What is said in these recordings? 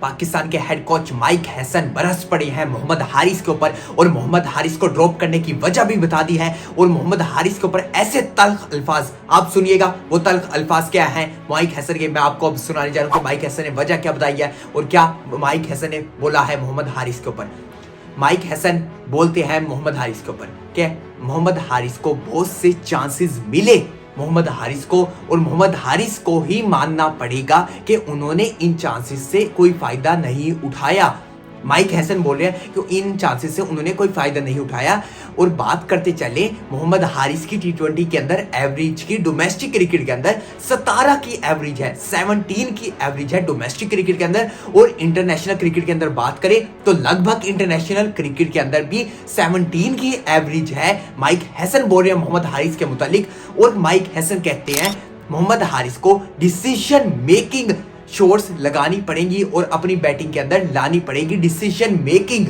पाकिस्तान के head coach mic Hesson बरस पड़े हैं मोहम्मद हारिस के ऊपर और मोहम्मद हारिस को ड्रॉप करने की वजह भी बता दी है। और मोहम्मद हारिस के ऊपर ऐसे तल्ख अल्फाज, आप सुनिएगा वो तल्ख अल्फाज क्या हैं माइक हैसन के, मैं आपको अब सुनाने जा रहा हूं कि माइक हैसन ने वजह क्या बताई है और क्या माइक हैसन ने बोला है मोहम्मद हारिस के ऊपर। माइक हैसन बोलते हैं मोहम्मद हारिस के ऊपर कि मोहम्मद हारिस को बहुत से चांसेस मिले मोहम्मद हारिस को, और मोहम्मद हारिस को ही मानना पड़ेगा कि उन्होंने इन चांसेस से कोई फायदा नहीं उठाया। माइक हैसन बोल रहे हैं कि इन चांसेस से उन्होंने कोई फायदा नहीं उठाया। और बात करते चले मोहम्मद हारिस की टी20 के अंदर एवरेज की, डोमेस्टिक क्रिकेट के अंदर 17 की एवरेज है, 17 की एवरेज है डोमेस्टिक क्रिकेट के अंदर। और इंटरनेशनल क्रिकेट के अंदर बात करें तो लगभग इंटरनेशनल क्रिकेट के अंदर भी 17 की एवरेज है। माइक हैसन बोल रहे हैं मोहम्मद हारिस के मुतालिक, और माइक हैसन कहते हैं मोहम्मद हारिस को डिसीजन मेकिंग शॉट्स लगानी पड़ेंगी और अपनी बैटिंग के अंदर लानी पड़ेगी डिसीजन मेकिंग।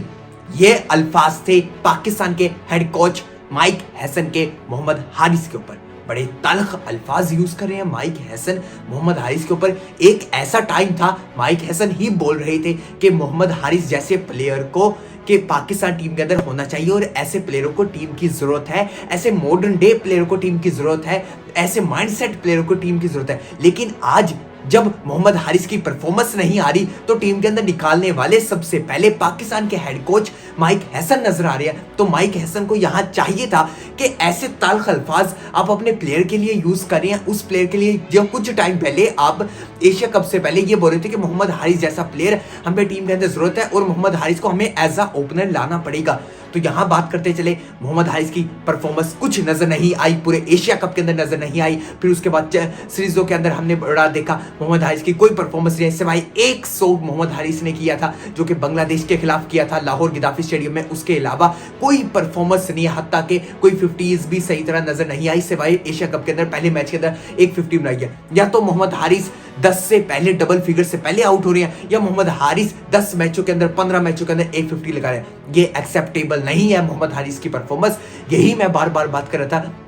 ये अल्फाज थे पाकिस्तान के हेड कोच माइक हैसन के मोहम्मद हारिस के ऊपर। बड़े तल्ख अल्फाज यूज कर रहे हैं माइक हैसन मोहम्मद हारिस के ऊपर। एक ऐसा टाइम था माइक हैसन ही बोल रहे थे कि मोहम्मद हारिस जैसे प्लेयर को कि पाकिस्तान टीम के अंदर होना चाहिए और ऐसे प्लेयरों को टीम की जरूरत है, ऐसे मॉडर्न डे प्लेयरों को टीम की जरूरत है, ऐसे माइंडसेट प्लेयरों को टीम की जरूरत है। लेकिन आज जब मोहम्मद हारिस की परफॉर्मेंस नहीं आ रही तो टीम के अंदर निकालने वाले सबसे पहले पाकिस्तान के हेड कोच माइक हैसन नजर आ रहे हैं। तो माइक हैसन को यहां चाहिए था कि ऐसे तल्ख अल्फाज आप अपने प्लेयर के लिए यूज करें, उस प्लेयर के लिए जो कुछ टाइम पहले आप एशिया कप से पहले ये बोल रहे थे कि मोहम्मद हारिस जैसा प्लेयर हमें टीम के अंदर जरूरत है और मोहम्मद हारिस को हमें एज अ ओपनर लाना पड़ेगा। तो यहां बात करते चले मोहम्मद हारिस की परफॉर्मेंस कुछ नजर नहीं आई, पूरे एशिया कप के अंदर नजर नहीं आई। फिर उसके बाद सीरीजों के अंदर हमने बड़ा देखा मोहम्मद हारिस की कोई परफॉर्मेंस नहीं, सिवाय एक शो मोहम्मद हारिस ने किया था जो कि बांग्लादेश के खिलाफ किया था लाहौर गिदाफी स्टेडियम में। उसके अलावा कोई परफॉर्मेंस नहीं, हत्ता के कोई 50s भी सही तरह नजर नहीं आई, सिवाय एशिया कप के अंदर पहले मैच के अंदर एक 50 बनाई है। या तो मोहम्मद हारिस 10 से पहले डबल फिगर से पहले आउट हो रहे हैं, या मोहम्मद हारिस 10 मैचों के अंदर 15 मैचों के अंदर एक 50 लगा रहे हैं। ये एक्सेप्टेबल नहीं है मोहम्मद हारिस की परफॉर्मेंस। यही मैं बार बार बात कर रहा था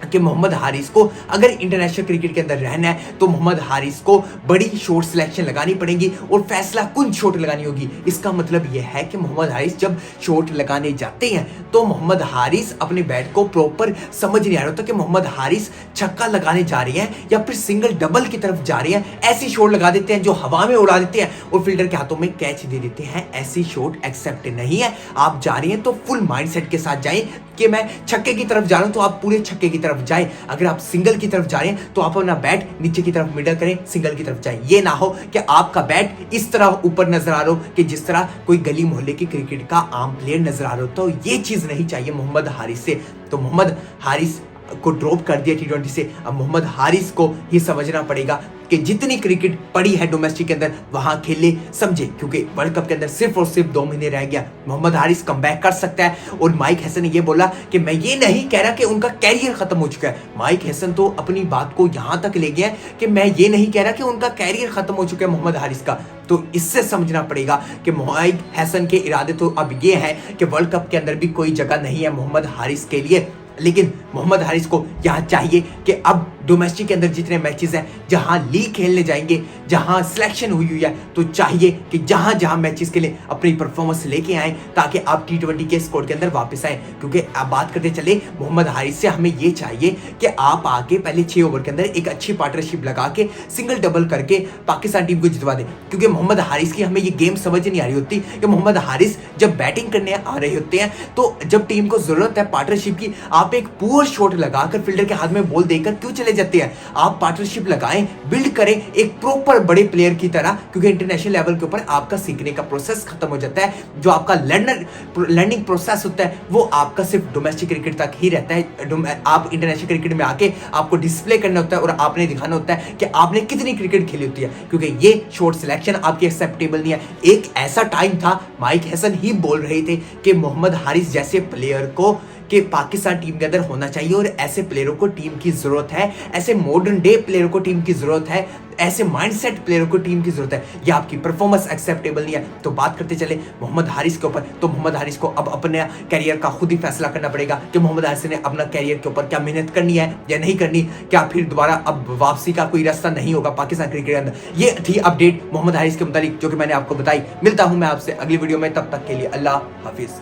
कि मोहम्मद हारिस को अगर इंटरनेशनल क्रिकेट के अंदर रहना है तो मोहम्मद हारिस को बड़ी शॉट सिलेक्शन लगानी पड़ेगी और फैसला कुन शॉट लगानी होगी। इसका मतलब यह है कि मोहम्मद हारिस जब शॉट लगाने जाते हैं तो मोहम्मद हारिस अपने बैट को प्रॉपर समझ नहीं आ रहा होता कि मोहम्मद हारिस छक्का लगाने जा रहे हैं या फिर सिंगल डबल की तरफ जा रहे हैं। ऐसी शॉट लगा देते हैं जो हवा में उड़ा देते हैं और फील्डर के हाथों में कैच दे देते हैं। ऐसी शॉट एक्सेप्ट नहीं है। आप जा रहे हैं तो फुल माइंडसेट के साथ जाएं कि मैं छक्के की तरफ जा रहा हूं तो आप पूरे छक्के की तरफ जाए। अगर आप सिंगल की तरफ जा रहे हैं तो आप अपना बैट नीचे की तरफ मिडल करें, सिंगल की तरफ जाए। ये ना हो कि आपका बैट इस तरह ऊपर नजर आ रहा हो कि जिस तरह कोई गली मोहल्ले की क्रिकेट का आम प्लेयर नजर आ रहा हो। तो ये चीज नहीं चाहिए मोहम्मद हारिस से। तो मोहम्मद हारिस को ड्रॉप कर दिया टी20 से। अब मोहम्मद हारिस को ये समझना पड़ेगा कि जितनी क्रिकेट पड़ी है डोमेस्टिक के अंदर वहां खेले समझे, क्योंकि वर्ल्ड कप के अंदर सिर्फ और सिर्फ 2 महीने रह गया। मोहम्मद हारिस कमबैक कर सकता है। और माइक हैसन ने यह बोला कि मैं ये नहीं कह रहा कि उनका कैरियर खत्म हो चुका है। माइक हैसन तो अपनी बात को यहां तक ले गया कि मैं ये नहीं कह रहा कि उनका कैरियर खत्म हो चुका है मोहम्मद हारिस का। तो इससे समझना पड़ेगा कि माइक हैसन के इरादे तो अब ये है कि वर्ल्ड कप के अंदर भी कोई जगह नहीं है मोहम्मद हारिस के लिए। लेकिन मोहम्मद हारिस को यहां चाहिए कि अब डोमेस्टिक के अंदर जितने मैचेस हैं, जहां लीग खेलने जाएंगे, जहां सिलेक्शन हुई है, तो चाहिए कि जहां जहां मैचेस के लिए अपनी परफॉर्मेंस लेके आए ताकि आप टी20 के स्कोर के अंदर वापस आए। क्योंकि अब बात करते चले मोहम्मद हारिस से हमें ये चाहिए कि आप आके पहले 6 ओवर के अंदर एक अच्छी पार्टनरशिप लगा के सिंगल डबल करके पाकिस्तान टीम को जितवा दें। क्योंकि मोहम्मद हारिस की हमें ये गेम समझ नहीं आ रही होती कि मोहम्मद हारिस जब बैटिंग करने आ रहे होते हैं तो जब टीम को जरूरत है पार्टनरशिप की, आप एक पुअर शॉट लगाकर फील्डर के हाथ में बॉल देकर क्यों चले जाते हैं? आप पार्टनरशिप लगाएं, बिल्ड करें एक प्रॉपर बड़े प्लेयर की तरह। क्योंकि इंटरनेशनल लेवल के ऊपर आपका सीखने का प्रोसेस खत्म हो जाता है। जो आपका लर्निंग प्रोसेस होता है वो आपका सिर्फ डोमेस्टिक क्रिकेट तक ही रहता है। आप इंटरनेशनल क्रिकेट में आके आपको डिस्प्ले करना होता है और आपने दिखाना होता है कि आपने कितनी क्रिकेट खेली होती है। क्योंकि ये शॉट सिलेक्शन आपकी एक्सेप्टेबल नहीं है। एक ऐसा टाइम था माइक हैसन ही बोल रहे थे कि मोहम्मद हारिस जैसे प्लेयर को कि पाकिस्तान टीम के अंदर होना चाहिए और ऐसे प्लेयरों को टीम की जरूरत है, ऐसे मॉडर्न डे प्लेयरों को टीम की जरूरत है, ऐसे माइंडसेट प्लेयरों को टीम की जरूरत है। ये आपकी परफॉर्मेंस एक्सेप्टेबल नहीं है। तो बात करते चले मोहम्मद हारिस के ऊपर, तो मोहम्मद हारिस को अब अपने कैरियर का खुद ही फैसला करना पड़ेगा कि मोहम्मद हारिस ने अपना कैरियर के ऊपर क्या मेहनत करनी है या नहीं करनी, क्या फिर दोबारा अब वापसी का कोई रास्ता नहीं होगा पाकिस्तान क्रिकेट के अंदर। ये थी अपडेट मोहम्मद हारिस के मुतालिक जो कि मैंने आपको बताई। मिलता हूं मैं आपसे अगली वीडियो में, तब तक के लिए अल्लाह हाफिज।